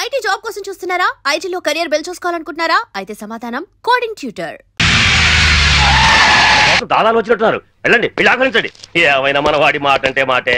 IT job కోసం చూస్తున్నారా? ఐటీలో కెరియర్ బిల్డ్ చూసుకోవాలనుకుంటున్నారా? అయితే సమాధానం కోడింగ్ ట్యూటర్. దాదాలు వచ్చినట్టున్నారు, వెళ్ళండి, వెళ్ళి ఆహ్వానించండి. ఏమైనా మన వాడి మాట అంటే మాటే.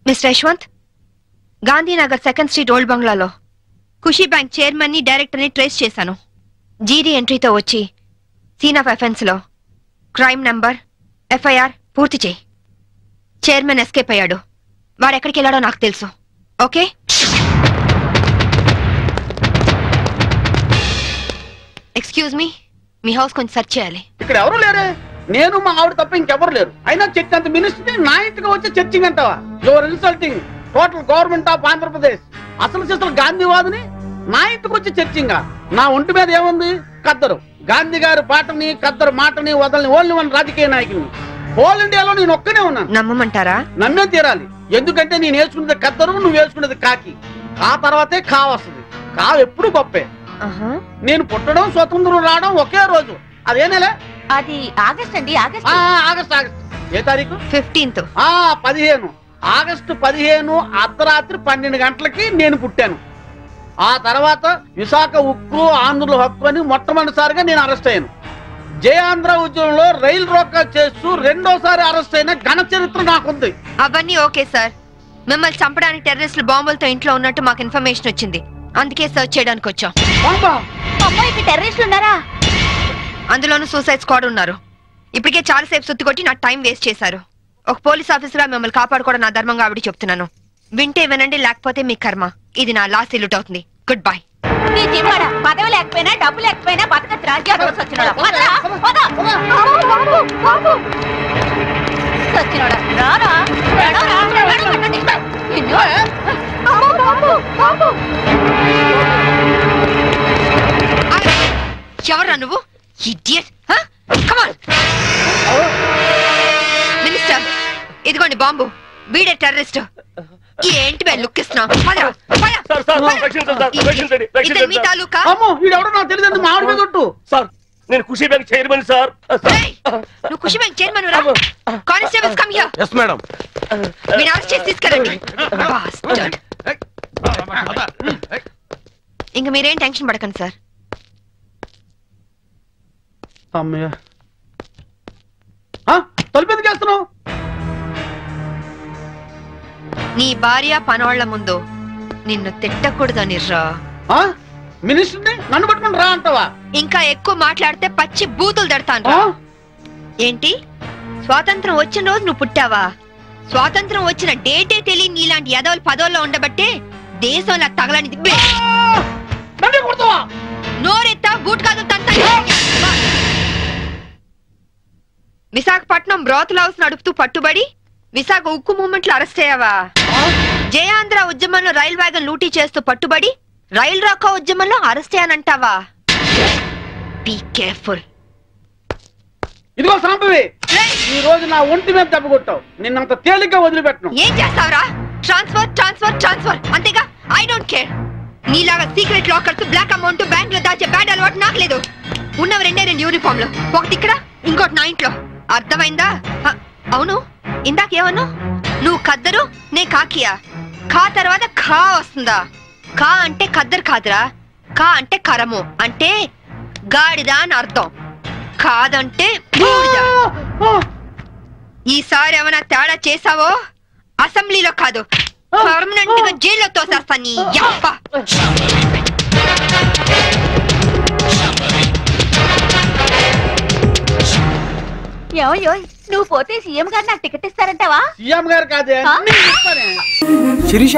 Mister Yashwant, Gandhinagar 2nd street old బంగ్లాలో ఖుషీ బ్యాంక్ చైర్మన్ ని డైరెక్టర్ ని ట్రేస్ చేశాను. జీడీ ఎంట్రీతో వచ్చి సీన్ ఆఫ్ అఫెన్స్ లో క్రైమ్ నంబర్ ఎఫ్ఐఆర్ పూర్తి చేయి. చైర్మన్ ఎస్కేప్ అయ్యాడు. వాడెక్కడికి వెళ్ళాడో నాకు తెలుసు. ఓకే? ఎక్స్క్యూజ్ మీ, మీ హౌస్ కొంచెం సెర్చ్ చేయాలి. ఇక్కడ ఎవరు లేరే, నేను మా ఆవిడ తప్ప ఇంకెవరు లేరు. అయినా చర్చ్ అంత మినిస్ట్రీ నా ఇంటికి వచ్చి చర్చింగ్ అంటావా? Your insulting total government of Andhra Pradesh. అసలు గాంధీవాదిని నా ఇంటికి వచ్చి చర్చింగా? నా ఒంటి మీద ఏముంది? కద్దరు. గాంధీ గారి పాటని కద్దరు మాటని వదలని ఓన్లీ వన్ రాజకీయ నాయకుని హోల్ ఇండియాలో నేను ఒక్కనే ఉన్నాను. నమ్మమంటారా? నమ్మే తీరాలి. ఎందుకంటే నేను వేసుకున్నది కద్దరు, నువ్వు వేసుకున్నది కాకి. ఆ తర్వాతే కా వస్తుంది. కా ఎప్పుడు గొప్పే. నేను పుట్టడం స్వతంత్రం రావడం ఒకే రోజు. అదే నెల? అది ఆగస్ట్ అండి. ఆగస్ట్. ఏ తారీఖు? 15th. 15. ఆగస్టు 15 అర్ధరాత్రి 12 గంటలకి నేను పుట్టాను. ఆ తర్వాత విశాఖ ఉక్కు ఆంధ్రుల హక్కు అని మొట్టమొదటిసారిగా నేను అరెస్ట్ అయ్యాను. జయాంధ్ర ఉద్యమంలో రైలు రోకా చేస్తూ రెండోసారి అరెస్ట్ అయిన ఘన చరిత్ర నాకుంది. అవన్నీ ఓకే సార్. మిమ్మల్ని చంపడానికి టెర్రరిస్టులు బాంబులతో ఇంట్లో ఉన్నట్టు మాకు ఇన్ఫర్మేషన్ వచ్చింది. అందుకే సర్చ్ చేయడానికి వచ్చాం. టెర్రరిస్టులు ఉన్నారా? అందులోనూ సూసైడ్ స్క్వాడ్ ఉన్నారు. ఇప్పటికే చాలాసేపు సుత్తి కొట్టి నా టైం వేస్ట్ చేశారు. ఒక పోలీస్ ఆఫీసర్ గా మిమ్మల్ని కాపాడుకోవడం నా ధర్మంగా ఆవిడ చెప్తున్నాను. వింటే వినండి, లేకపోతే మీ కర్మ. ఇది నా లాస్ట్ ఇల్లుట్ అవుతుంది. Good bye. పదవి లేకపోయినా డబ్బు లేకపోయినా బతకచ్చు. రాజ్యాలు ఎవరా నువ్వు? ఇడియట్. కమ్ ఆన్ మినిస్టర్, ఇదిగోండి బాంబు. వీడే టెర్రరిస్ట్. ఏంటి బే లుక్ ఇస్తున్నావు? నేను ఖుషీ బ్యాంక్ చైర్మన్ సార్. నువ్వు ఖుషీ బ్యాంక్ చైర్మన్ రా? Constables come here. yes madam. మీరు అరెస్ట్ చేసి తీసుకెళ్ళండి. ఇంక మీరేం టెన్షన్ పడకండి సార్. అమ్మయ్య, తలుపు ఎందుకు వేస్తున్నావు? నీ భార్య పనోళ్ల ముందు నిన్ను తిట్టకూడదని రా. మినిస్టర్ని నన్ను పట్టుకుని రా అంటావా? ఇంకా ఎక్కువ మాట్లాడితే పచ్చి బూతులు దడతాను. ఏంటి, స్వాతంత్రం వచ్చిన రోజు నువ్వు పుట్టావా? స్వాతంత్రం వచ్చిన డేటే తెలియని నీలాంటి యదవులు పదవుల్లో ఉండబట్టే దేశంలో తగలనిది. నోరెత్తా బూట్ కాదు తంత. విశాఖపట్నం బ్రోతల్ హౌస్ నడుపుతూ పట్టుబడి విశాఖ ఉక్కు మూవ్మెంట్ లో అరెస్ట్ అయ్యావా? జయాంధ్ర ఉద్యమంలో రైల్ వ్యాగన్ లూటీ చేస్తూ పట్టుబడి రైల్ రాకా ఉద్యమంలో అరెస్ట్ అయ్యానంటావా? Be careful. ఇదిగో సాంబవి, ఈ రోజు నా ఒంటి మీద దెబ్బ కొట్టావు. నిన్నంత తేలిగ్గా వదిలిపెట్టను. ఏం చేస్తావురా? ట్రాన్స్ఫర్ ట్రాన్స్ఫర్ ట్రాన్స్ఫర్ అంతేగా. I don't care. నీలాగా secret lockers, black amount bank లో దాచే బ్యాడ్ అలవాటు నాకు లేదు. ఉన్నవి 2 యూనిఫామ్లు, ఒకటి ఇక్కడ ఇంకోటి నా ఇంట్లో. అర్థమైందా? అవును, ఇందాకేమన్నా? నువ్వు కద్దరు, నే కాకియా. ఖా తర్వాత ఖా వస్తుందా? ఖా అంటే కద్దరు కాదురా, ఖా అంటే కరము, అంటే గాడిద అని అర్థం. కాదంటే ఈసారి ఏమైనా తేడా చేసావో అసెంబ్లీలో కాదు, పర్మనెంట్ గా జైల్లో తోసేస్తా. నీ యప్ప. నువ్వు పోతే సీఎం గారు నాకు టికెట్ ఇస్తారంటావా? సీఎం గారు కాదే. శిరీష,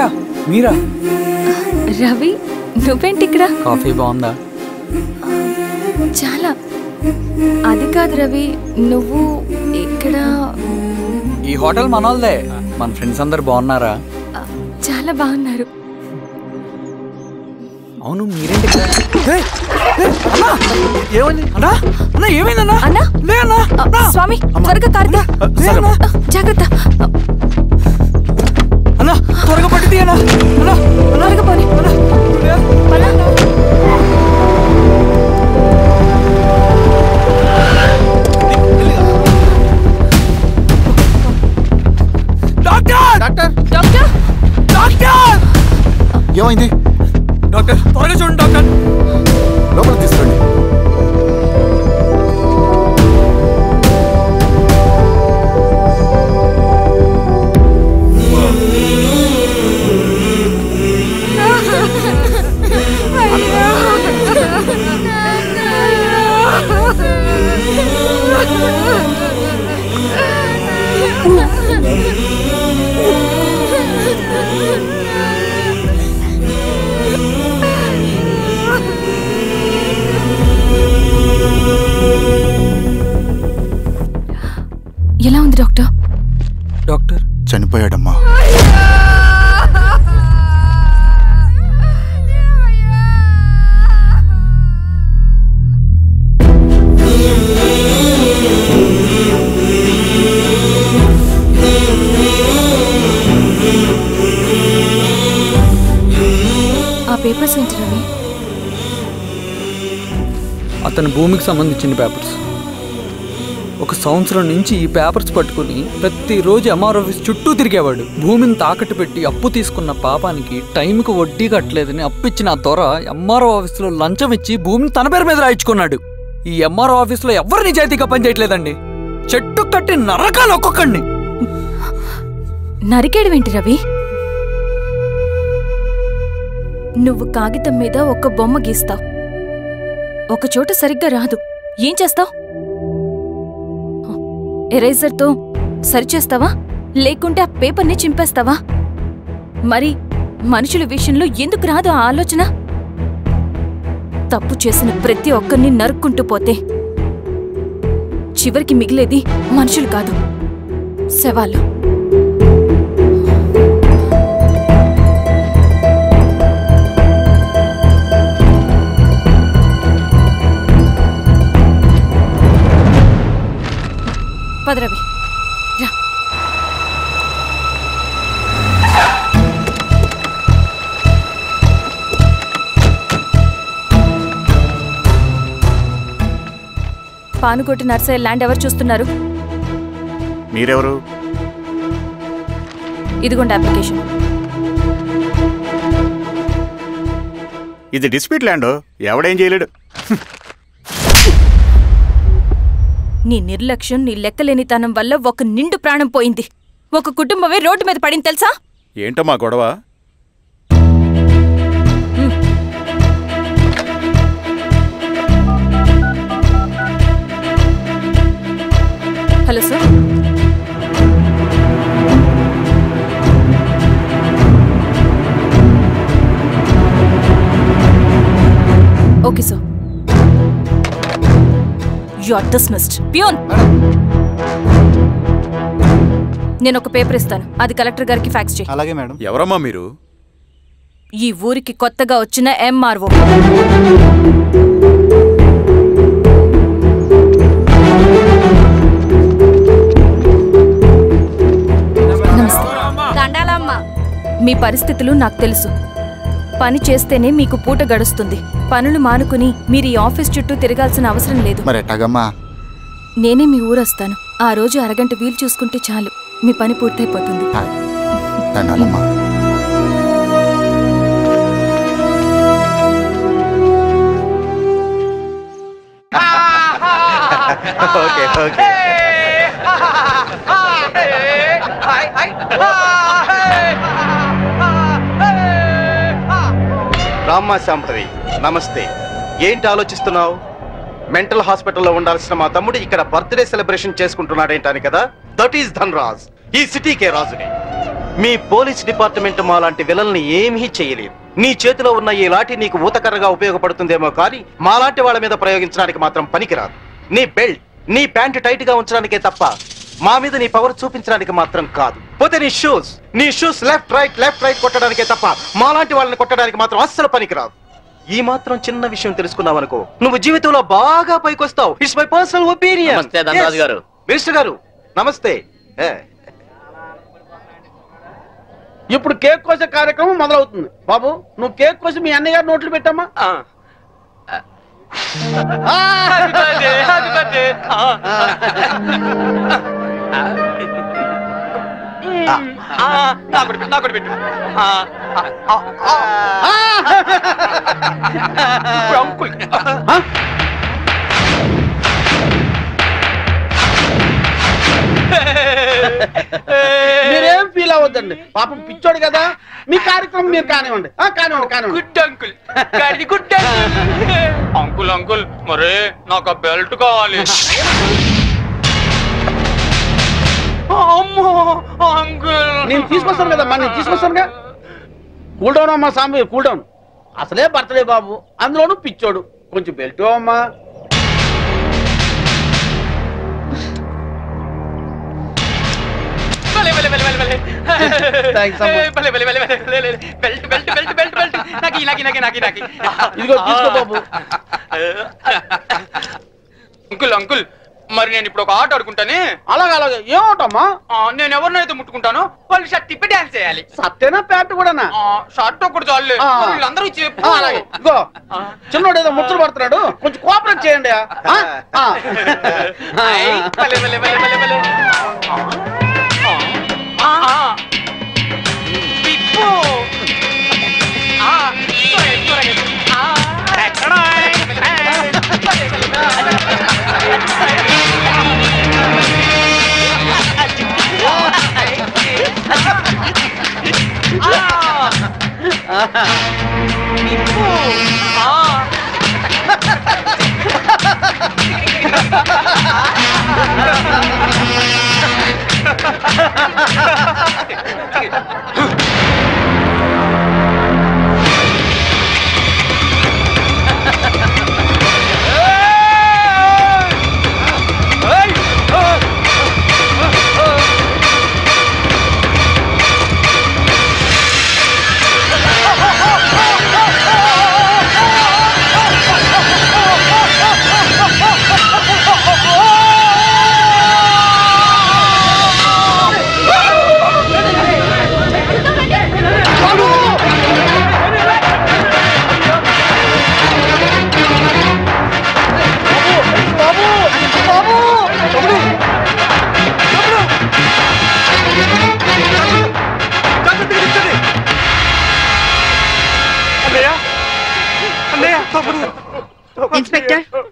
మీరా? రవి, నువ్వేంటి ఇక్కడ? కాఫీ బాగుందా? చాలా. అది కాదు రవి, నువ్వు ఇక్కడ? ఈ హోటల్ మనోల్దే. మన ఫ్రెండ్స్ అందరు బాగున్నారా? చాలా బాగున్నారు. అవును, మీరేంటి ఇక్కడ? ఏమైంది అన్నా? అన్నా ఏమైందన్నా? అన్నా, అన్నా స్వామి త్వరగా కారుతా. జాగ్రత్త అన్నా, త్వరగా పట్టింది అన్నా. అన్నా త్వరగా పోనీ. ఏమైంది డాక్టర్? త్వరగా చూడండి డాక్టర్. లోపల తీసుకురండి. ఎలా ఉంది డాక్టర్? డాక్టర్ చనిపోయాడమ్మా. ఆ పేపర్స్ ఏంటి రవి? అతని భూమికి సంబంధించిన పేపర్స్. 1 సంవత్సరం నుంచి ఈ పేపర్స్ పట్టుకుని ప్రతిరోజు ఎంఆర్ ఆఫీస్ చుట్టూ తిరిగేవాడు. భూమిని తాకట్టు పెట్టి అప్పు తీసుకున్న పాపానికి టైంకి వడ్డీ కట్టలేదని అప్పిచ్చిన ఆ త్వర ఎంఆర్ఓ ఆఫీస్లో లంచం ఇచ్చి భూమిని తన పేరు మీద రాయించుకున్నాడు. ఈ ఎంఆర్ఓ ఆఫీస్లో ఎవరు నిజాయితీగా పనిచేయట్లేదండి. చెట్టు కట్టి నరకాలు ఒక్కొక్కడిని. నరికేయడమేంటి రవి? నువ్వు కాగితం మీద ఒక బొమ్మ గీస్తావు, ఒక చోట సరిగ్గా రాదు, ఏం చేస్తావు? ఎరేజర్తో సరిచేస్తావా, లేకుంటే ఆ పేపర్ని చింపేస్తావా? మరి మనుషుల విషయంలో ఎందుకు రాదు ఆ ఆలోచన? తప్పు చేసిన ప్రతి ఒక్కరిని నరుక్కుంటూ పోతే చివరికి మిగిలేది మనుషులు కాదు, శవాలు. పదరవి రా. పానుకోటి నర్సయ్య ల్యాండ్ ఎవరు చూస్తున్నారు? మీరెవరు? ఇదిగోండి అప్లికేషన్. ఇది డిస్ప్యూట్ ల్యాండ్, ఎవడేం చేయలేడు. నీ నిర్లక్ష్యం, నీ లెక్కలేనితనం వల్ల ఒక నిండు ప్రాణం పోయింది. ఒక కుటుంబమే రోడ్డు మీద పడింది తెలుసా? ఏంటమ్మా గొడవ? Hello sir. Okay sir. You are dismissed. Peon, నేను ఒక పేపర్ ఇస్తాను, అది కలెక్టర్ గారికి ఫ్యాక్స్ చేయి. అలాగే మేడం. ఎవరమ్మా మీరు? ఈ ఊరికి కొత్తగా వచ్చిన ఎంఆర్ఓ. మీ పరిస్థితులు నాకు తెలుసు. పని చేస్తేనే మీకు పూట గడుస్తుంది. పనులు మానుకుని మీరు ఈ ఆఫీస్ చుట్టూ తిరగాల్సిన అవసరం లేదు. నేనే మీ ఊరొస్తాను. ఆ రోజు అరగంట వీలు చూసుకుంటే చాలు, మీ పని పూర్తయిపోతుంది. రామ్మా శాంపరి, నమస్తే. ఏంటి ఆలోచిస్తున్నావు? మెంటల్ హాస్పిటల్లో ఉండాల్సిన మా తమ్ముడు ఇక్కడ బర్త్డే సెలబ్రేషన్ చేసుకుంటున్నాడేంటాని కదా. దట్ ఈస్ ధన్రాజ్, ఈ సిటీకే రాజుని. మీ పోలీస్ డిపార్ట్మెంట్ మా లాంటి విలన్ని ఏమీ చేయలేదు. నీ చేతిలో ఉన్న ఈ లాఠీ నీకు ఊతకర్రగా ఉపయోగపడుతుందేమో కానీ మాలాంటి వాళ్ళ మీద ప్రయోగించడానికి మాత్రం పనికిరాదు. నీ బెల్ట్, నీ ప్యాంట్ టైట్ గా ఉంచడానికే తప్ప మా మీద నీ పవర్ చూపించడానికి మాత్రం కాదు. పోతే నీ షూస్ లెఫ్ట్ రైట్ కొట్టడానికే తప్ప మాలాంటి వాళ్ళని కొట్టడానికి మాత్రం అస్సలు పనికిరాదు. ఈ మాత్రం చిన్న విషయం తెలుసుకున్నావనుకో, నువ్వు జీవితంలో బాగా పైకొస్తావు. It's my personal opinion. Minister గారు నమస్తే. ఇప్పుడు కేక్ కోసే కార్యక్రమం మొదలవుతుంది. బాబు, నువ్వు కేక్ కోసి మీ అన్నయ్య గారు నోట్లు పెట్టమ్మా. మీరేం ఫీల్ అవ్వద్దండి, పాపం పిచ్చోడు కదా. మీ కార్యక్రమం మీరు కానివ్వండి. అంకుల్ అంకుల్ మరే నాకు బెల్ట్ కావాలి. నేను తీసుకొస్తాను కదమ్మా, నేను తీసుకొస్తానుగా. కూల్ డౌన్ అమ్మా సాంబి, కూల్ డౌన్. అసలే బర్త్డే బాబు, అందులోనూ పిచ్చోడు. కొంచెం బెల్ట్ అమ్మా. ఇదిగో తీసుకో బాబు. అంకుల్ అంకుల్ మరి నేను ఇప్పుడు ఒక ఆట ఆడుకుంటానే. అలాగే ఏం ఆటమ్మా? నేను ఎవరినైతే ముట్టుకుంటాను వాళ్ళు షర్ట్ తిప్పి డాన్స్ చేయాలి. సత్తేనా ప్యాంట్ కూడానా? షర్ట్ ఒకటి చాలే, వీళ్ళందరూ చెప్పు. అలాగే ఇగో చిన్నోడు ఏదో ముచ్చలు పడుతున్నాడు, కొంచెం కోఆపరేట్ చేయండి.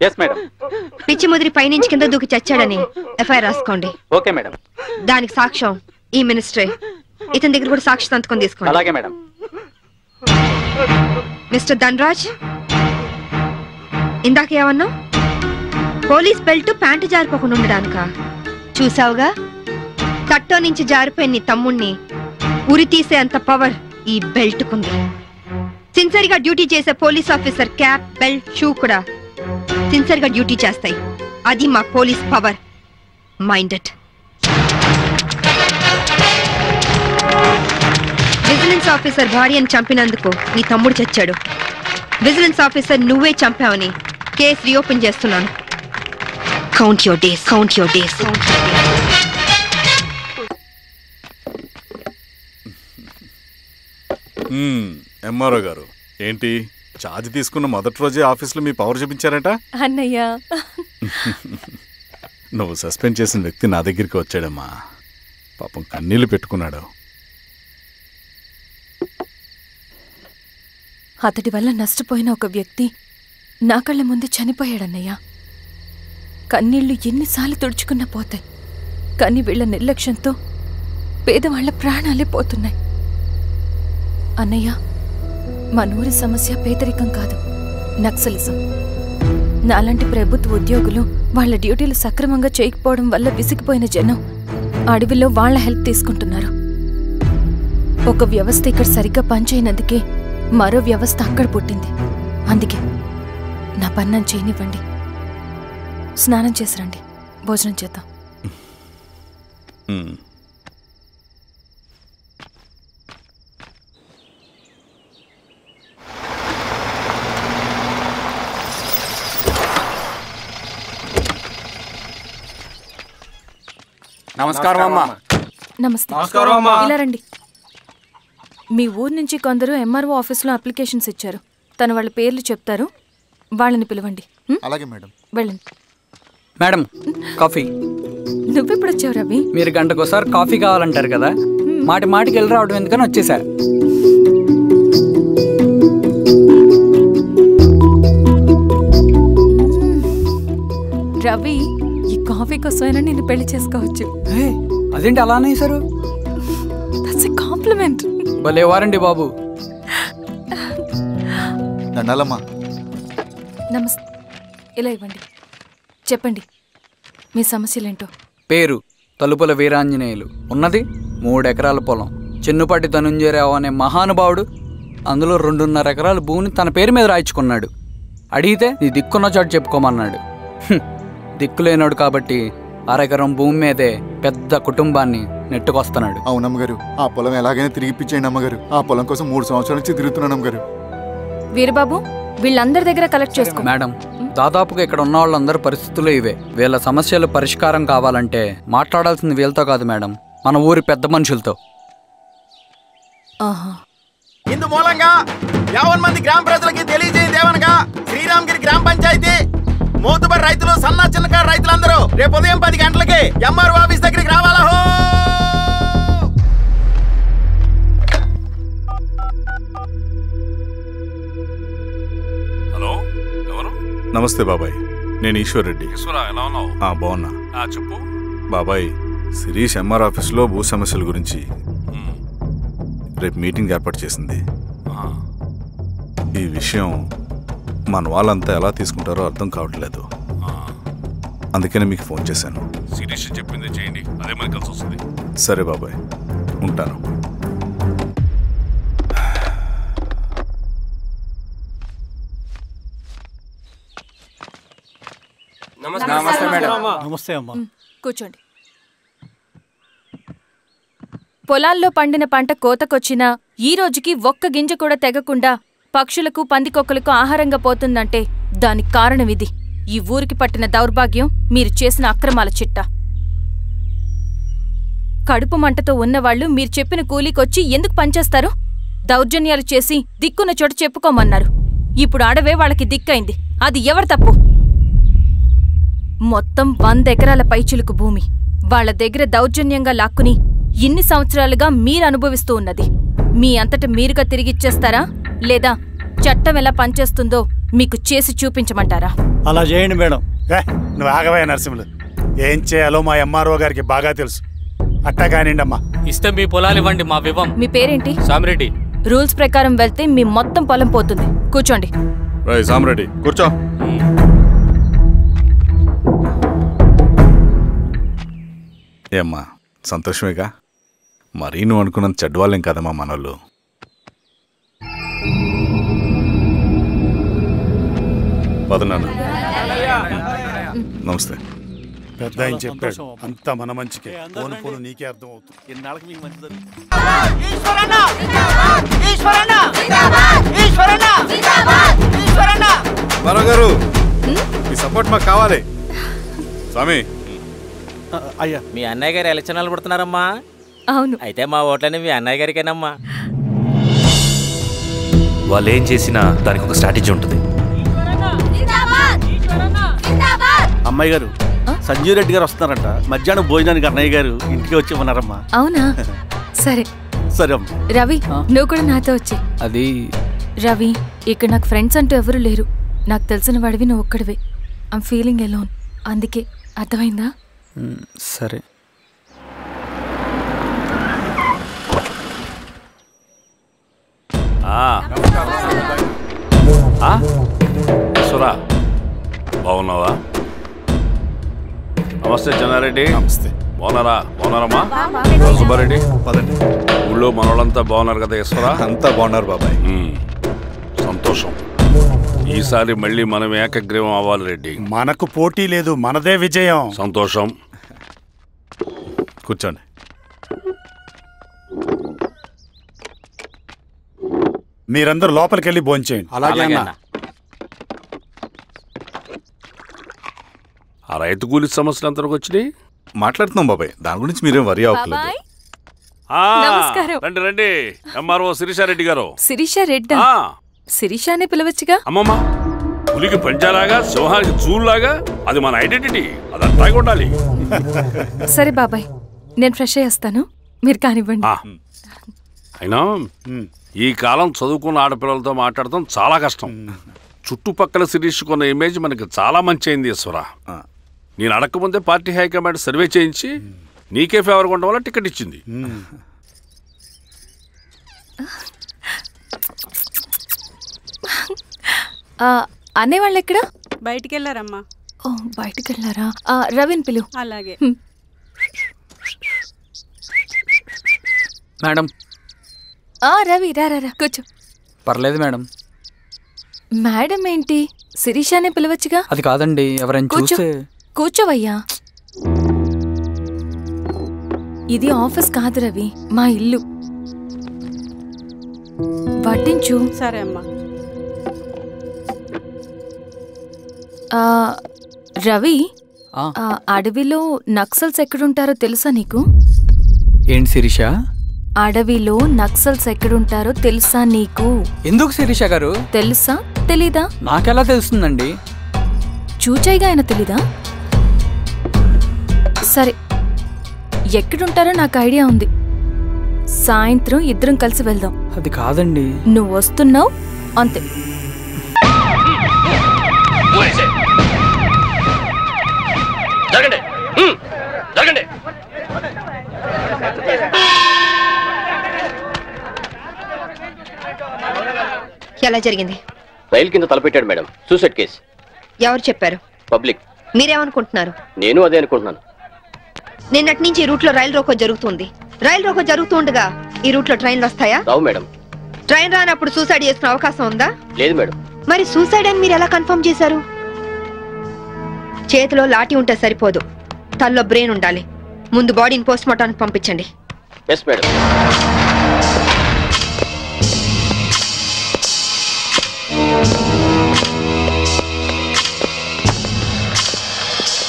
Yes madam. పిచ్చి ముదిరి పైనుంచి కింద దూకి చచ్చాడని ఎఫ్ఐఆర్ రాసుకోండి. Okay madam. దానికి సాక్ష్యం ఈ మినిస్టరే. ఇతని దగ్గర కూడా సాక్షి సంతకం తీసుకోండి. అలాగే మేడం. మిస్టర్ ధనరాజ్, ఇందాక ఏమన్నా పోలీస్ బెల్ట్ ప్యాంటు జారిపోకుండా ఉండడానిక? చూసావుగా, తట్టో నుంచి జారిపోయిన నీ తమ్ముణ్ణి ఉరి తీసే అంత పవర్ ఈ బెల్ట్ కుంది. సిన్సియర్ గా డ్యూటీ చేసే police officer cap, belt, shoe కూడా సిన్సియర్ గా డ్యూటీ చేస్తాయి. అది మా police power. Minded. Vigilance officer భార్యను చంపినందుకు నీ తమ్ముడు చచ్చాడు. విజిలెన్స్ ఆఫీసర్ నువ్వే చంపావని కేసు రీఓపెన్ చేస్తున్నాను. Count your days, count your days. MRO గారు, ఏంటి ఛార్జ్ తీసుకున్న మొదటి రోజే ఆఫీస్లో మీ పవర్ చూపించారట? అన్నయ్య, నువ్వు సస్పెండ్ చేసిన వ్యక్తి నా దగ్గరికి వచ్చాడమ్మా. పాపం కన్నీళ్లు పెట్టుకున్నాడు. అతడి వల్ల నష్టపోయిన ఒక వ్యక్తి నా కళ్ళ ముందు చనిపోయాడన్నయ్య. కన్నీళ్లు ఎన్నిసార్లు తుడుచుకున్నా పోతాయి, కానీ వీళ్ల నిర్లక్ష్యంతో పేదవాళ్ల ప్రాణాలే పోతున్నాయి. అన్నయ్య, మనూరి సమస్య పేదరికం కాదు, నక్సలిజం. నాలాంటి ప్రభుత్వ ఉద్యోగులు వాళ్ల డ్యూటీలు సక్రమంగా చేయకపోవడం వల్ల విసిగిపోయిన జనం అడవిలో వాళ్ల హెల్ప్ తీసుకుంటున్నారు. ఒక వ్యవస్థ ఇక్కడ సరిగ్గా పనిచేయనందుకే మరో వ్యవస్థ అక్కడ పుట్టింది. అందుకే నా పన్నం చేయనివ్వండి. స్నానం చేసిరండి, భోజనం చేద్దాం. నమస్కారం అమ్మా. నమస్తే. ఇలా రండి. మీ ఊరు నుంచి కొందరు ఎంఆర్ఓ ఆఫీస్లో అప్లికేషన్స్ ఇచ్చారు. తను వాళ్ళ పేర్లు చెప్తారు, వాళ్ళని పిలవండి. అలాగే మేడం. వెళ్ళండి. Madam, coffee. నువ్వెప్పుడు వచ్చావు రవి? మీరు గంటకోసారి కాఫీ కావాలంటారు కదా, మాటి మాటికి వెళ్ళి రావడం ఎందుకని వచ్చేసా. రవి, ఈ కాఫీ కోసమైనా నేను పెళ్లి చేసుకోవచ్చు. అదేంటి అలా అనేసారు? That's a compliment. భలే వారండి బాబు. దండాలమ్మా. నమస్తే. ఇలా ఇవ్వండి. చెప్పండి, మీ సమస్యలేంటో. పేరు తలుపుల వీరాంజనేయులు. ఉన్నది 3 ఎకరాల పొలం. చెన్నుపాటి ధనుంజయరావు అనే మహానుభావుడు అందులో 2.5 ఎకరాల భూమిని తన పేరు మీద రాయించుకున్నాడు. అడిగితే నీ దిక్కున్న చోటు చెప్పుకోమన్నాడు. దిక్కులేనాడు కాబట్టి 1/2 ఎకరం భూమి మీదే పెద్ద కుటుంబాన్ని నెట్టుకొస్తున్నాడు. అవునమ్మగారు, ఆ పొలం ఎలాగైనా తిరిగిపించేయండి అమ్మగారు. ఆ పొలం కోసం 3 సంవత్సరాల నుంచి తిరుగుతున్నాను అమ్మగారు. వీరబాబు, వీళ్ళందరి దగ్గర కలెక్ట్ చేసుకో. మేడం, దాదాపుగా ఇక్కడ ఉన్న వాళ్ళందరూ పరిస్థితులు ఇవే. వీళ్ళ సమస్యలు పరిష్కారం కావాలంటే మాట్లాడాల్సింది వీళ్ళతో కాదు మేడం, మన ఊరి పెద్ద మనుషులతో. ఇందు మూలంగా 50 మంది గ్రామ ప్రజలకి తెలియజేయదేవనగా శ్రీరామగిరి గ్రామ పంచాయతీ మోతుబరి రైతులు, సన్న చిన్నకారు రైతులందరూ రేపు ఉదయం 10 గంటలకి ఎంఆర్ఓ ఆఫీస్ దగ్గరికి రావాలా. హలో, ఎవరు? నమస్తే బాబాయ్, నేను ఈశ్వర్ రెడ్డి. ఎలా ఉన్నావు? బాగున్నా. చెప్పు బాబాయ్. శిరీష్ ఎంఆర్ ఆఫీస్లో భూ సమస్యల గురించి రేపు మీటింగ్ ఏర్పాటు చేసింది. ఈ విషయం మన వాళ్ళంతా ఎలా తీసుకుంటారో అర్థం కావట్లేదు. అందుకనే మీకు ఫోన్ చేశాను. శిరీష్ చెప్పింది చేయండి, అదే మనకి కలిసి వస్తుంది. సరే బాబాయ్, ఉంటాను. నమస్తే మేడం. నమస్తే అమ్మా. కూర్చోండి. పొలాల్లో పండిన పంట కోతకొచ్చినా ఈ రోజుకి ఒక్క గింజ కూడా తెగకుండా పక్షులకు, పందికొక్కలకు ఆహారంగా పోతుందంటే దానికి కారణం ఇది. ఈ ఊరికి పట్టిన దౌర్భాగ్యం మీరు చేసిన అక్రమాల చిట్టా. కడుపు మంటతో ఉన్నవాళ్లు మీరు చెప్పిన కూలీకొచ్చి ఎందుకు పనిచేస్తారు? దౌర్జన్యాలు చేసి దిక్కున్న చోట చెప్పుకోమన్నారు. ఇప్పుడు ఆడవే వాళ్ళకి దిక్కైంది. అది ఎవరి తప్పు? మొత్తం 100 ఎకరాల పైచిలుకు భూమి వాళ్ల దగ్గర దౌర్జన్యంగా లాక్కుని ఇన్ని సంవత్సరాలుగా మీరు అనుభవిస్తూ ఉన్నది. మీ అంతట మీరుగా తిరిగిచ్చేస్తారా, లేదా చట్టం ఎలా పనిచేస్తుందో మీకు చేసి చూపించమంటారా? అలా చేయండి మేడం. నువ్వు ఆగవే నరసింహులు. ఏం చేయాలో మా ఎంఆర్ఓ గారికి బాగా తెలుసు. అట్టా కానివ్వండి అమ్మా. ఇస్తే మీ పొలాలు ఇవ్వండి, మా వివం. మీ పేరేంటి? సామిరెడ్డి. రూల్స్ ప్రకారం వెళ్తే మీ మొత్తం పొలం పోతుంది. కూర్చోండి. సామిరెడ్డి కూర్చో. ఏమ్మా సంతోషమేగా? మరీ నువ్వు అనుకున్నంత చెడ్డవాళ్ళేం కదమ్మా మనోళ్ళు. పదనాన్న. నమస్తే. పెద్ద ఆయన చెప్పాడు, అంతా మన మంచికే. పోను పోను నీకే అర్థం అవుతుంది. ఎన్నాళ్ళకి మీకు మంచి జరుగుతుంది. గారు మీ సపోర్ట్ మాకు కావాలి. స్వామి. అయ్యా, మీ అన్నయ్య గారు ఎలక్షన్ నిలబడుతున్నారమ్మా? అవును. అయితే మా ఓట్లని మీ అన్నయ్య గారికేనమ్మా. వాళ్ళు ఏం చేసినా దానికి ఒక స్ట్రాటజీ ఉంటుంది. అమ్మాయి గారు, సంజీవ్ రెడ్డి గారు వస్తున్నారంట. మధ్యాహ్నం భోజనానికి అన్నయ్య గారు ఇంటికి వచ్చి ఉన్నారమ్మా. అవునా? సరే సరే అమ్మ. రవి, నువ్వు కూడా నాతో వచ్చే. అది రవి, ఇక్కడ నాకు ఫ్రెండ్స్ అంటూ ఎవరు లేరు. నాకు తెలిసిన వాడివి నువ్వు ఒక్కడివే. I'm feeling alone. అందుకే. అర్థమైందా? సరే. బాగున్నావా? నమస్తే చెన్నారెడ్డి. నమస్తే. బాగున్నారమ్మా? సుబ్బారెడ్డి పదండి. ఊళ్ళో మనోళ్ళంతా బాగున్నారు కదా ఈశ్వరా? అంతా బాగున్నారు బాబాయ్. సంతోషం. ఈసారి మళ్ళీ మనం ఏకగ్రీవం అవ్వాలి రెడ్డి. మనకు పోటీ లేదు, మనదే విజయం. సంతోషం. కూర్చోండి. మీరందరూ లోపలికి వెళ్ళి భోంచేయండి. అలాగే అన్న. ఆ రైతు కూలి సమస్యలు ఎంతవరకు వచ్చినాయి? మాట్లాడుతున్నాం బాబాయ్, దాని గురించి మీరేం వరి అవ్వట్లేదు. నమస్కారం. రండి రండి. ఎంఆర్ఓ శిరీషారెడ్డి గారు. శిరీష రెడ్డా? శిరీషానే పిలవచ్చుగా. అమ్మమ్మ, పులికి పంచాలాగా సింహానికి చూలాగా అది మన ఐడెంటిటీ. అదంతా ఉండాలి. సరే బాబాయ్, నేను ఫ్రెష్ అయ్యేస్తాను, మీరు కానివ్వండి. అయినా ఈ కాలం చదువుకున్న ఆడపిల్లలతో మాట్లాడటం చాలా కష్టం. చుట్టుపక్కల శిరీష్ కొన్న ఇమేజ్ మనకి చాలా మంచి అయింది ఈశ్వర. నేను అడగకముందే పార్టీ హైకమాండ్ సర్వే చేయించి నీకే ఫేవర్గా ఉండడం వల్ల టికెట్ ఇచ్చింది. అనేవాళ్ళు ఎక్కడ? బయటికి వెళ్ళారమ్మా. ఓ, బయటికి వెళ్ళారా? రవిని పిలు. అలాగే. మేడం. రవి రా రా, కూర్చో. పర్లేదు మేడం. మేడం ఏంటి? శిరీషానే పిలవచ్చుగా. అది కాదండి, ఎవరైనా చూస్తే. కూర్చోవయ్యా. ఇది ఆఫీస్ కాదు రవి, మా ఇల్లు. వడ్డించు. సరే అమ్మా. రవి, అడవిలో నక్సల్స్ ఎక్కడుంటారో తెలుసా నీకు? ఏంటి శిరీష? అడవిలో నక్సల్స్ ఎక్కడుంటారో తెలుసా నీకు? ఎందుకు శిరీష గారు? తెలుసా తెలీదా? నాకెలా తెలుస్తుందండి? చూచాయిగా ఆయన తెలీదా? సరే, ఎక్కడుంటారో నాకు ఐడియా ఉంది. సాయంత్రం ఇద్దరం కలిసి వెళ్దాం. అది కాదండి. నువ్వు వస్తున్నావు అంతే. జరగండి, జరగండి. ఎలా జరిగింది? రైలు కింద తలపెట్టాడు మేడం. Suicide case. ఎవరు చెప్పారు? పబ్లిక్. మీరేమనుకుంటున్నారు? నేను అదే అనుకుంటున్నాను. నిన్నటి నుంచి ఈ రూట్ లో రైలు రోకో జరుగుతుంది. రైలు రోకో జరుగుతూ ఉండగా ఈ రూట్ లో ట్రైన్లు వస్తాయా? రావు మేడం. ట్రైన్ రానప్పుడు సూసైడ్ చేసుకునే అవకాశం ఉందా? లేదు మేడం. మరి సూసైడ్ అని మీరు ఎలా కన్ఫర్మ్ చేశారు? చేతిలో లాఠీ ఉంటే సరిపోదు, తల్లో బ్రెయిన్ ఉండాలి. ముందు బాడీని పోస్ట్ మార్టానికి పంపించండి. Yes madam.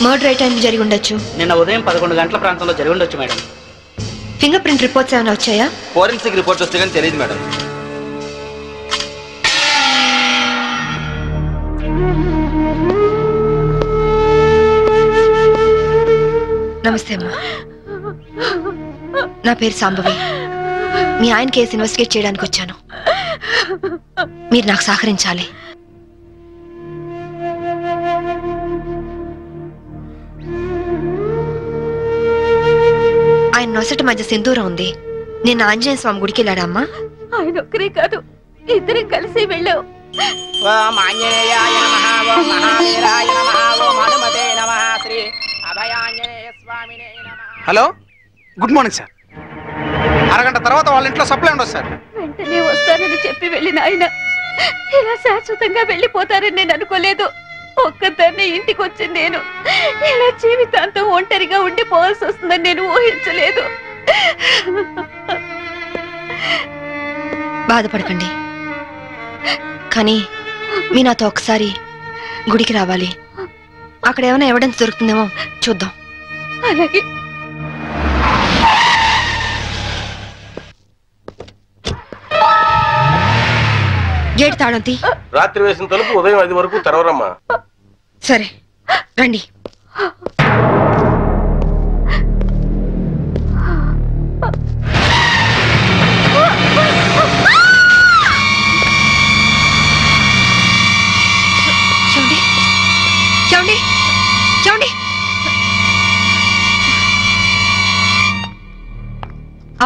మర్డర్ ఏ టైం జరిగి ఉండొచ్చు? నిన్న ఉదయం 11 గంటల ప్రాంతంలో జరిగి ఉండొచ్చు మేడం. ఫింగర్ ప్రింట్ రిపోర్ట్స్ ఏమైనా వచ్చాయా? ఫోరెన్సిక్ రిపోర్ట్స్ వస్తే కానీ తెలియదు మేడం. నమస్తే అమ్మా, నా పేరు సాంబవి. మీ ఆయన కేసు ఇన్వెస్టిగేట్ చేయడానికి వచ్చాను. మీరు నాకు సహకరించాలి. ఆయన నొసటి మధ్య సింధూరం ఉంది. నేను ఆంజనేయ స్వామి గుడికి వెళ్ళాడమ్మా. ఆయన ఒక్కరే కాదు, ఇద్దరం కలిసి వెళ్ళావు. Hello, good morning sir. అరగంట తర్వాత వాళ్ళ ఇంట్లో సప్లై ఉండదు సార్. వెంటనే వస్తానని చెప్పి వెళ్ళిన ఆయన ఇలా శాశ్వతంగా వెళ్ళిపోతారని నేను అనుకోలేదు. ఒక్కదాన్ని ఇంటికి వచ్చింది నేను ఇలా జీవితాంతం ఒంటరిగా ఉండిపోవాల్సి వస్తుందని నేను ఊహించలేదు. బాధపడకండి, కానీ మీ నాతో ఒకసారి గుడికి రావాలి. అక్కడ ఏమైనా ఎవిడెన్స్ దొరుకుతుందేమో చూద్దాం. అలాగే. గేట్ తాళం తీ. రాత్రి వేసిన తలుపు ఉదయం 5 వరకు తెరవరమ్మా. సరే రండి.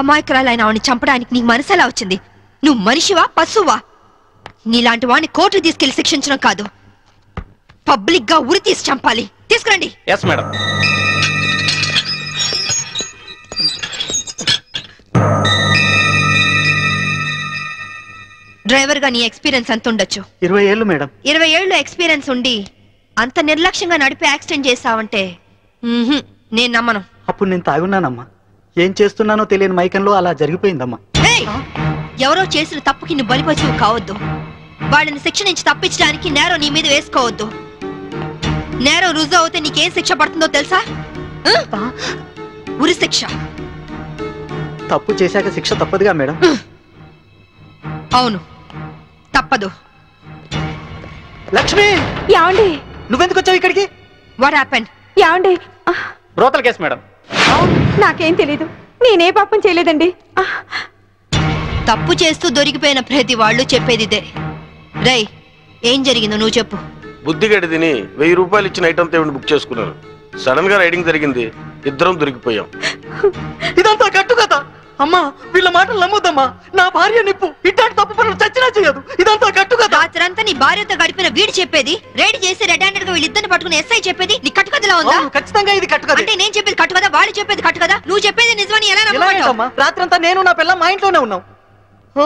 అమాయకురాలైన ఆవిని చంపడానికి నీకు మనసు ఎలా వచ్చింది? నువ్వు మనిషివా పశువా? నీలాంటి వాడిని కోర్టుకు తీసుకెళ్లి శిక్షించడం కాదు, పబ్లిక్ గా ఉరి తీసి చంపాలి. తీసుకురండి. Yes madam. డ్రైవర్ గా నీ ఎక్స్పీరియన్స్ ఎంత ఉండొచ్చు? 20 ఏళ్ళు మేడం. 20 ఏళ్ళు ఎక్స్పీరియన్స్ ఉండి అంత నిర్లక్ష్యంగా నడిపి యాక్సిడెంట్ చేసావంటే నేను నమ్మను. అప్పుడు నేను తాగున్నానమ్మా. ఏం చేస్తున్నానో తెలియని మైకంలో అలా జరిగిపోయిందమ్మా. ఎవరో చేసిన తప్పుకి నువ్వు బలిపశువు కావద్దు. వాళ్ళని శిక్ష నుంచి తప్పించడానికి నేరం నీ మీద వేసుకోవద్దు. నేరం రుజువు అవుతే నీకేం శిక్ష పడుతుందో తెలుసా? ఉరి శిక్ష. తప్పు చేశాక శిక్ష తప్పదుగా మేడం? అవును, తప్పదు. లక్ష్మి, యాండి నువ్వెందుకు వచ్చావు ఇక్కడికి? What happened? యాండి బ్రోతల్ కేసు మేడం. నాకేం తెలీదు, నేనే పాపం చేయలేదండి. తప్పు చేస్తూ దొరికిపోయిన ప్రతి వాళ్ళు చెప్పేది ఇదే. రై, ఏం జరిగిందో నువ్వు చెప్పు. బుద్ధిగడి తిని 1000 రూపాయలు ఇచ్చిన ఐటమ్ తేవిని బుక్ చేసుకున్నాను. సడన్ గా రైడింగ్ జరిగింది, ఇద్దరం దొరికిపోయాం. ఇదంతా కట్టు కదా అమ్మా. వీళ్ళ మాటలు నమ్మొద్దమ్మా. నా భార్య నిప్పు ఇట్లాంటి తప్పు పనులు చచ్చినా చేయదు. ఇదంతా కట్టు కదా. రాత్రంతా నీ భార్యతో గడిపిన వీడు చెప్పేది, రైడ్ చేసి రెడ్ హ్యాండెడ్ గా వీళ్ళిద్దరిని పట్టుకుని ఎస్ఐ చెప్పేది నీ కట్టుకథలా ఉందా? ఖచ్చితంగా ఇది కట్టు కదా. అంటే నేను చెప్పేది కట్టు కదా, వాళ్ళు చెప్పేది కట్టు కదా. నువ్వు చెప్పేది నిజమని ఎలా నమ్మమంటావు? రాత్రంతా నేను నా పిల్ల మా ఇంట్లోనే ఉన్నాం. ఓ,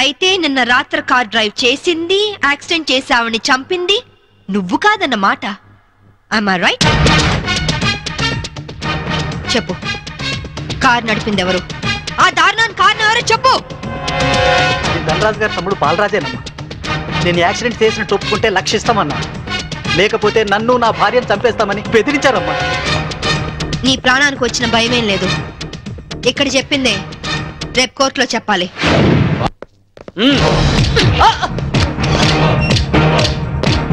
అయితే నిన్న రాత్రి కార్ డ్రైవ్ చేసింది, యాక్సిడెంట్ చేసావని చంపింది నువ్వు కాదన్న మాట. I'm I right? చెప్పు, కార్ నడిపింది ఎవరు? ఆ దారుణాన్ని కారణం ఎవరు చెప్పు. ధనరాజు గారి తమ్ముడు బాలరాజేనమ్మా. నేను యాక్సిడెంట్ చేసినట్టు ఒప్పుకుంటే లక్షిస్తామన్నా, లేకపోతే నన్ను నా భార్యను చంపేస్తామని బెదిరించారమ్మా. నీ ప్రాణానికి వచ్చిన భయమేం లేదు. ఇక్కడ చెప్పిందే రేపు కోర్టులో చెప్పాలి.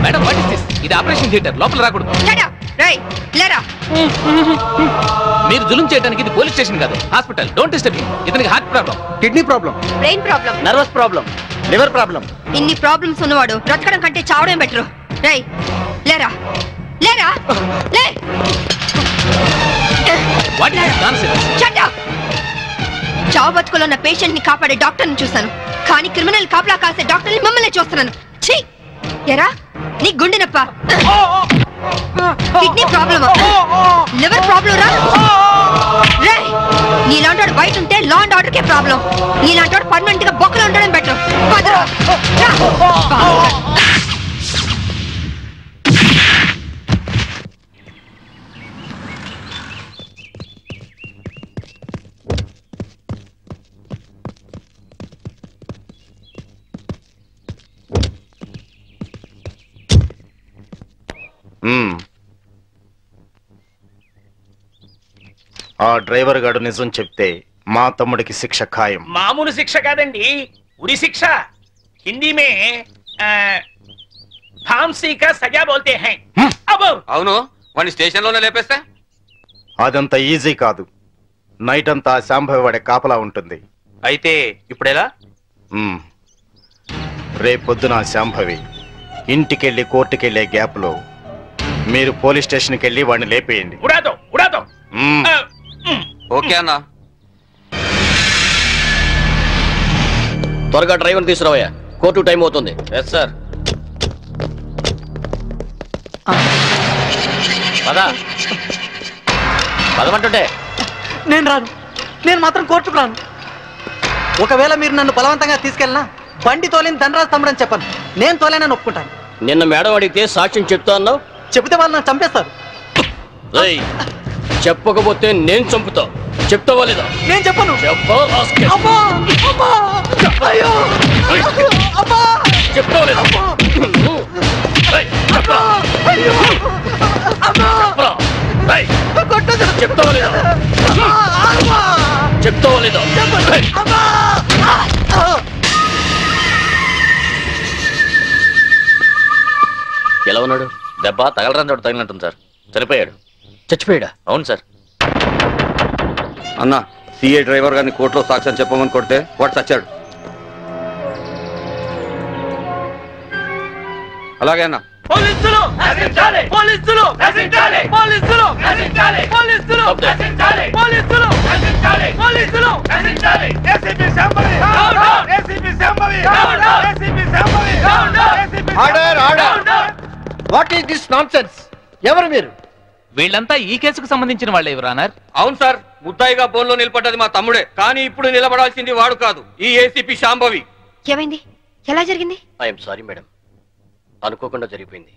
Madam, what is this? ఇది ఆపరేషన్ థియేటర్, లోపల రాకూడదు. మీరు జులుం చేయడానికి ఇది పోలీస్ స్టేషన్ కాదు, హాస్పిటల్. Don't disturb him. ఇతనికి heart problem, kidney problem, brain problem, nervous problem, liver problem. ఇన్ని ప్రాబ్లమ్స్ ఉన్నవాడు బ్రతకడం కంటే చావడం బెటరు. రై, లేరా లేరా లే. What is nonsense? Shut up. చావు బతుకులో ఉన్న పేషెంట్ ని కాపాడే డాక్టర్ ని చూశాను, కానీ క్రిమినల్ కాపలా కాసే డాక్టర్ ని మమ్మల్ని చూస్తున్నాను. ఛీ! ఎరా, నీ గుండె నొప్ప, కిడ్నీ ప్రాబ్లమా, లివర్ ప్రాబ్లం రా. నీలాంటి బయట ఉంటే law and order K problem. నీలాంటి పర్మనెంట్ గా బొక్కలో ఉండడం బెటర్. ఆ డ్రైవర్ గాడు నిజం చెప్తే మా తమ్ముడికి శిక్ష ఖాయం. మామూలు శిక్ష కాదండి, ఉరి శిక్ష. హిందీ మే फांसी का सजा बोलते हैं. అవును, వాడిని స్టేషన్ లోనే లేపేస్తే? అదంత ఈజీ కాదు. నైట్ అంతా శాంభవి వాడే కాపలా ఉంటుంది. అయితే ఇప్పుడెలా? రేపొద్దున శాంభవి ఇంటికెళ్ళి కోర్టుకెళ్లే గ్యాప్ లో మీరు పోలీస్ స్టేషన్కి వెళ్ళి వాడిని లేపేయండి. उड़ा दो, उड़ा दो. ఓకే అన్న. త్వరగా డ్రైవర్ తీసుకురావయ్యా, కోర్టు టైం అవుతుంది. Yes sir. పదమంటుంటే నేను రాను. నేను మాత్రం కోర్టుకు రాను. ఒకవేళ మీరు నన్ను బలవంతంగా తీసుకెళ్ళినా బండి తోలేని ధనరాజు తమ్ముడని చెప్పను. నేను తోలేనని ఒప్పుకుంటాను. నిన్న మేడం అడిగితే సాక్ష్యం చెప్తా అన్నావు. చెబితే వాళ్ళు నన్ను చంపేస్తారు. చెప్పకపోతే నేను చంపుతా. చెప్తావా లేదా? నేను చెప్పను. చెప్తావా లేదా? చెప్తావా లేదా? చెప్తావా లేదా? ఎలా ఉన్నాడు? దెబ్బ తగలరాని చోట తగిలినట్టుంది సార్. చనిపోయాడు. చచ్చిపోయాడా? అవును సార్. అన్న, సిఐ డ్రైవర్ గారిని కోర్టులో సాక్ష్యం చెప్పమని కొడితే వాడు చచ్చాడు. అలాగే అన్న. పోలీసులు నశించాలి! పోలీసులు నశించాలి! పోలీసులు నశించాలి! పోలీసులు నశించాలి! పోలీసులు నశించాలి! పోలీసులు నశించాలి! ACP Shambhavi down down! ACP Shambhavi down down! ACP Shambhavi down down! ACP order order! What is this nonsense? ఎవరు మీరు? వీళ్ళంతా ఈ కేసుకు సంబంధించిన వాళ్ళే యువర్ ఆనర్. అవును సార్, ముద్దాయిగా బోన్లో నిలబడ్డది మా తమ్ముడే. కానీ ఇప్పుడు నిలబడాల్సింది వాడు కాదు, ఈ ఏసీపీ శాంభవి. ఏమైంది? ఎలా జరిగింది? ఐఎమ్ సారీ మేడం, అనుకోకుండా జరిగిపోయింది.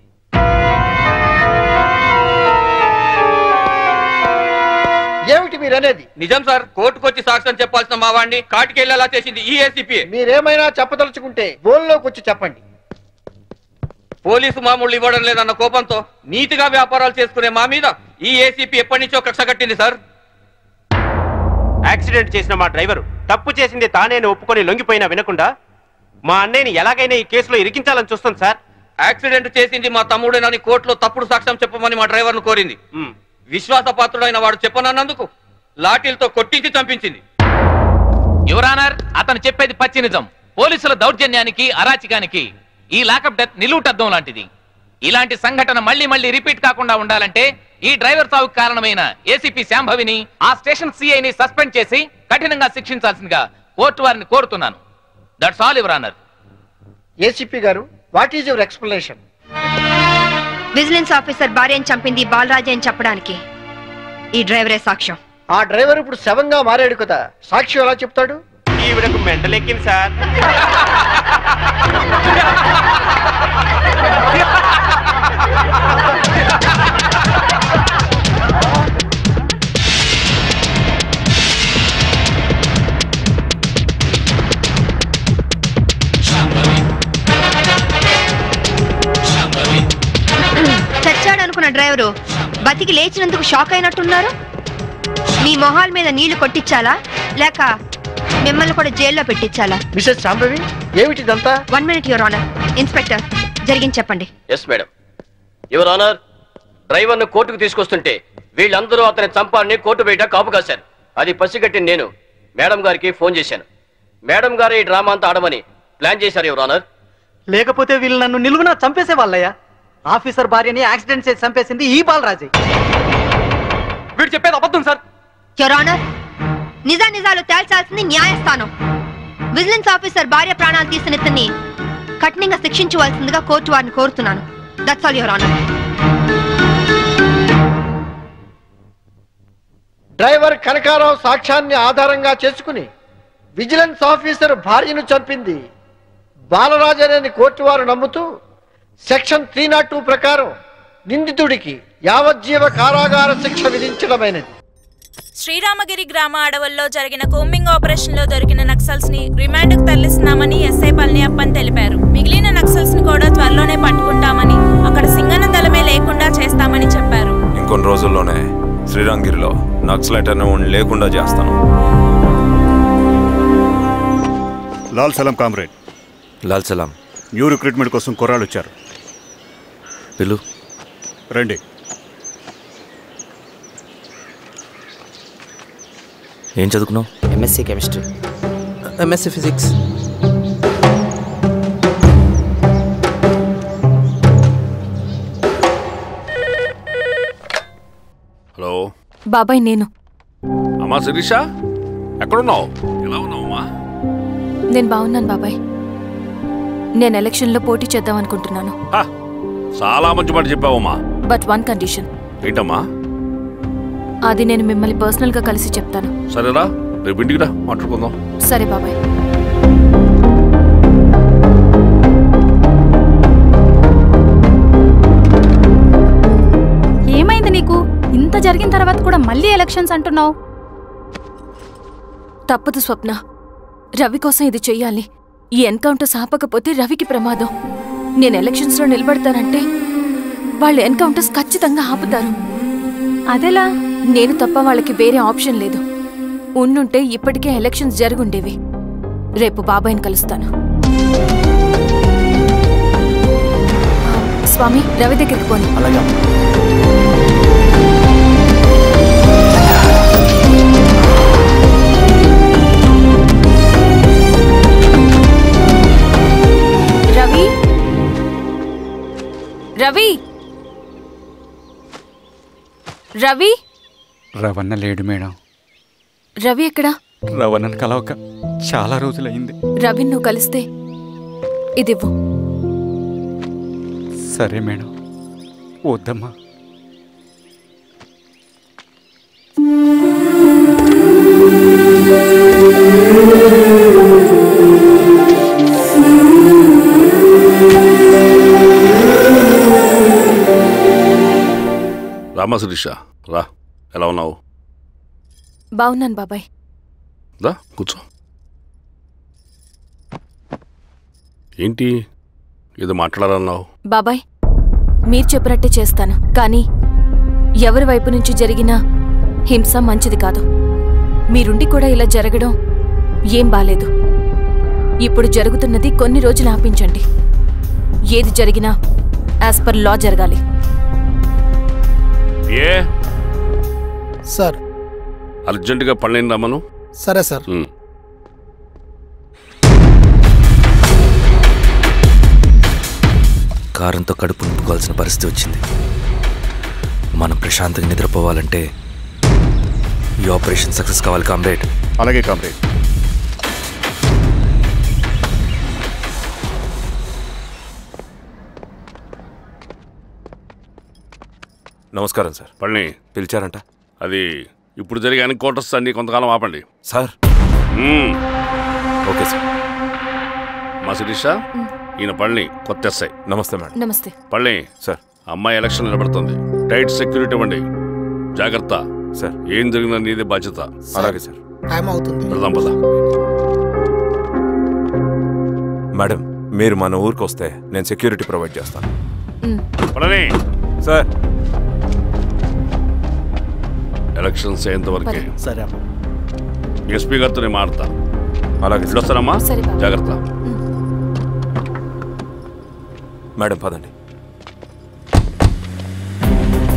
ఏమిటి మీరు అనేది? నిజం సార్, కోర్టుకొచ్చి సాక్ష్యం చెప్పాల్సిన మా వాడిని కాటికెళ్ళేలా చేసింది ఈ ఏసీపీ. మీరేమైనా చెప్పదలుచుకుంటే బోన్లోకి వచ్చి చెప్పండి. పోలీసు మామూలు ఇవ్వడం లేదన్న కోపంతో నీతిగా వ్యాపారాలు చేసుకునే మా మీద ఈ ఏసీపీ ఎప్పటి నుంచో కక్ష కట్టింది సార్. యాక్సిడెంట్ చేసిన మా డ్రైవరు తప్పు చేసింది తానేని ఒప్పుకొని లొంగిపోయినా వినకుండా మా అన్నయ్యని ఎలాగైనా ఈ కేసులో ఇరికించాలని చూస్తుంది సార్. యాక్సిడెంట్ చేసింది మా తమ్ముడేనని కోర్టులో తప్పుడు సాక్ష్యం చెప్పమని మా డ్రైవర్ను కోరింది. విశ్వాసపాత్రుడైన వాడు చెప్పనన్నందుకు లాఠీలతో కొట్టించి చంపించింది. యువర్ ఆనర్, అతను చెప్పేది పచ్చి నిజం. పోలీసుల దౌర్జన్యానికి, అరాచకానికి ఈ లాకప్ డెత్ నిలువుటద్దం లాంటిది. ఇలాంటి సంఘటన మళ్లీ మళ్లీ రిపీట్ కాకుండా ఉండాలంటే ఈ డ్రైవర్ సావుకు కారణమైన ఏసీపీ శాంభవిని, ఆ స్టేషన్ సిఐని సస్పెండ్ చేసి కఠినంగా శిక్షించాల్సిందిగా కోర్టు వారిని కోరుతున్నాను. That's all your honour. ACP గారు, what is your explanation? Vigilance officer భార్యను చంపింది బాలరాజే అని చెప్పడానికి ఈ డ్రైవరే సాక్ష్యం. ఆ డ్రైవర్ ఇప్పుడు శవంగా మారాడు కదా, సాక్ష్యం ఎలా చెప్తాడు? ఈవిడకు మెంటలెక్కింది సార్. చచ్చాడనుకున్న డ్రైవరు బతికి లేచినందుకు షాక్ అయినట్టున్నారు. మీ మొహాల మీద నీళ్లు కొట్టించాలా లేక మిమ్మల్ని కూడా జైల్లో పెట్టించాలా? మిసెస్ శాంభవి, ఏమిటిదంతా? 1 minute యువర్ ఆనర్. ఇన్స్పెక్టర్, జరిగింది చెప్పండి. Yes madam. యువర్ ఆనర్, డ్రైవర్ను కోర్టుకు తీసుకొస్తుంటే వీళ్ళందరూ అతని చంపాలని కోర్టు బయట కాపు కాశారు. అది పసిగట్టి నేను మేడం గారికి ఫోన్ చేశాను. మేడం గారు ఈ డ్రామా అంతా ఆడమని ప్లాన్ చేశారు యువర్ ఆనర్. లేకపోతే వీళ్ళు నన్ను నిలువునా చంపేసే వాళ్ళయ్యా. ఆఫీసర్ భార్యని యాక్సిడెంట్ చేసి చంపేసింది ఈ బాలరాజే. వీడు చెప్పేది అబద్ధం సార్. యువర్ ఆనర్, నిజాలు తేల్చాల్సింది న్యాయస్థానం. విజిలెన్స్ ఆఫీసర్ భార్య ప్రాణాలు తీసిన ఇతన్ని కఠినంగా శిక్షించవలసిందిగా కోర్టు వారిని కోరుతున్నాను. That's all your honour. Driver Kanakarao సాక్ష్యాన్ని ఆధారంగా చేసుకుని విజిలెన్స్ ఆఫీసర్ భార్యను చంపింది బాలరాజనేని కోర్టు వారు నమ్ముతూ సెక్షన్ 302 ప్రకారం నిందితుడికి యావజ్జీవ కారాగార శిక్ష విధించడమైనది. శ్రీరామగిరి గ్రామ అడవుల్లో జరిగిన కోంబింగ్ ఆపరేషన్ లో దొరికిన నక్సల్స్ ని రిమాండ్ కు తరలిస్తున్నామని ఎస్ఐ పళనియప్పన్ తెలిపారు. మిగిలిన నక్సల్స్ ని కూడా త్వరలోనే పట్టుకుంటామని, అక్కడ సింగన దళమే లేకుండా చేస్తామని చెప్పారు. ఇంకొన్ని రోజుల్లోనే శ్రీరామగిరిలో నక్సలైట్ అనే లేకుండా చేస్తాను. లాల్ సలాం కామ్రేడ్. లాల్ సలాం. న్యూ రిక్రూట్మెంట్ కోసం కుర్రాళ్ళు వచ్చారు. పిలు. రండి. ఏం చదువుకున్నావు? MSc chemistry. MSc physics. Hello. బాబాయ్ నేను. అమ్మా శిరీష, ఎక్కడున్నావు? ఎలా ఉన్నావు అమ్మా? నేను బాగున్నాను బాబాయ్. నేను ఎలక్షన్లో పోటీ చేద్దాం అనుకుంటున్నాను. చాలా మంచి మాట చెప్పావమ్మా. But one condition. ఏంటమ్మా? అది నేను మిమ్మల్ని పర్సనల్ గా కలిసి చెప్తాను. సరేరా, రేపు ఇంటికి రా, మాట్లాడుకుందాం. సరే బాబాయ్. ఏమైంది నీకు? ఇంత జరిగిన తర్వాత కూడా మళ్ళీ ఎలక్షన్స్ అంటున్నావు? తప్పదు స్వప్న, రవి కోసం ఇది చెయ్యాలి. ఈ ఎన్కౌంటర్స్ ఆపకపోతే రవికి ప్రమాదం. నేను ఎలక్షన్స్ లో నిలబడతానంటే వాళ్ళు ఎన్కౌంటర్స్ ఖచ్చితంగా ఆపుతారు. అదెలా? నేను తప్ప వాళ్ళకి వేరే ఆప్షన్ లేదు. ఉండుంటే ఇప్పటికే ఎలక్షన్స్ జరుగుండేవి. రేపు బాబాయ్ని కలుస్తాను. స్వామి, రవి దగ్గరికి పోను. రవి, రవి, రవి. రవణ లేడు మేడం. రవి ఎక్కడా? రవణను కలవక చాలా రోజులైంది. రవి నువ్వు కలిస్తే ఇదివ్వు. సరే మేడం. వద్దమ్మా. రామా శిరీష, రా. ఎలా ఉన్నావు? బాగున్నాను బాబాయ్. దా కూర్చో. ఏంటి ఏదో మాట్లాడాలన్నావు? బాబాయ్, మీరు చెప్పినట్టే చేస్తాను. కానీ ఎవరి వైపు నుంచి జరిగినా హింస మంచిది కాదు. మీరుండి కూడా ఇలా జరగడం ఏం బాలేదు. ఇప్పుడు జరుగుతున్నది కొన్ని రోజులు ఆపించండి. ఏది జరిగినా యాజ్ పర్ లా జరగాలి. ఏ సార్, అర్జెంటుగా పళ్ళని రమ్మను. సరే సార్. కారంతో కడుపు నింపుకోవాల్సిన పరిస్థితి వచ్చింది. మనం ప్రశాంతంగా నిద్రపోవాలంటే ఈ ఆపరేషన్ సక్సెస్ కావాలి కామ్రేడ్. అలాగే కామ్రేడ్. నమస్కారం సార్. పళ్ళని పిలిచారంట? అది ఇప్పుడు జరిగే ఎన్కౌంటర్స్ అన్ని కొంతకాలం ఆపండి సార్. Okay sir. మా శిరీష, ఈయన పళ్ళని కొత్త ఎస్ఐ. నమస్తే మేడం. నమస్తే. పళ్ళని సార్, అమ్మాయి ఎలక్షన్ నిలబడుతుంది. టైట్ సెక్యూరిటీ ఇవ్వండి. జాగ్రత్త సార్. ఏం జరిగిందని నీదే బాధ్యత. అలాగే సార్. టైం అవుతుంది. వెళ్దాం పద. మేడం, మీరు మన ఊరికి వస్తే నేను సెక్యూరిటీ ప్రొవైడ్ చేస్తాను. పళ్ళని సార్. ఎలక్షన్స్ అయ్యేంత వరకే. సరే అమ్మా. ఎస్పీ గారితో నేను మాడతా. అలాగే వస్తానమ్మా. జాగ్రత్త. మేడం పదండి.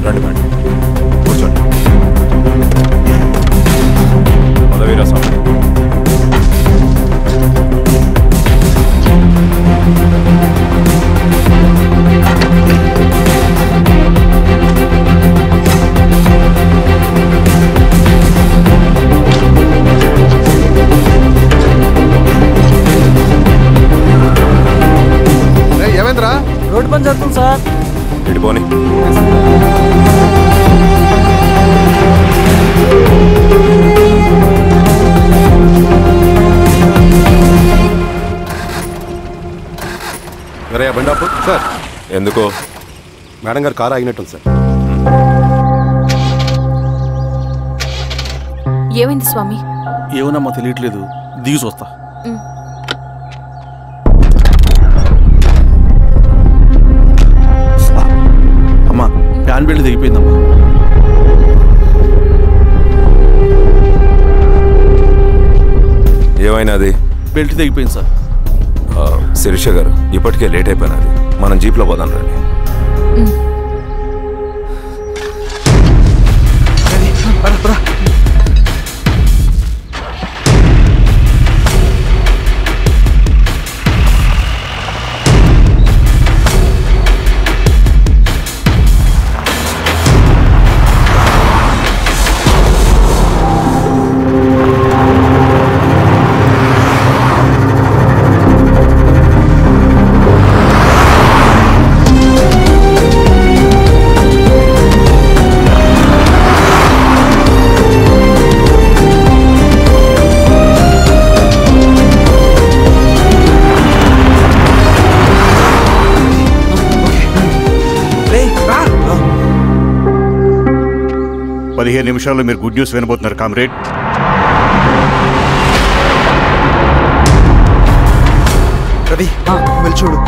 రండి మేడం, కూర్చోండి. పదవీరా స్వామి. ఏమైందిరా? రోడ్డు పని జరుగుతుంది సార్. ఇటుపోని. బండాపు సార్. ఎందుకో? మేడం గారు కారు ఆగినట్టుంది సార్. ఏమైంది స్వామి? ఏమోనమ్మా తెలియట్లేదు. దిగి చూస్తా. అమ్మా, ఫ్యాన్ బెల్ట్ దిగిపోయిందమ్మా. ఏమైనా అది? బెల్ట్ దిగిపోయింది సార్. శిరీష గారు, ఇప్పటికే లేట్ అయిపోయినది. మనం జీప్లో పోదాం రండి. 15 నిమిషాల్లో మీరు గుడ్ న్యూస్ వినబోతున్నారు కామ్రేడ్. రవి వెళ్ళి చూడు.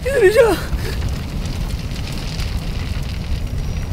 Shirija!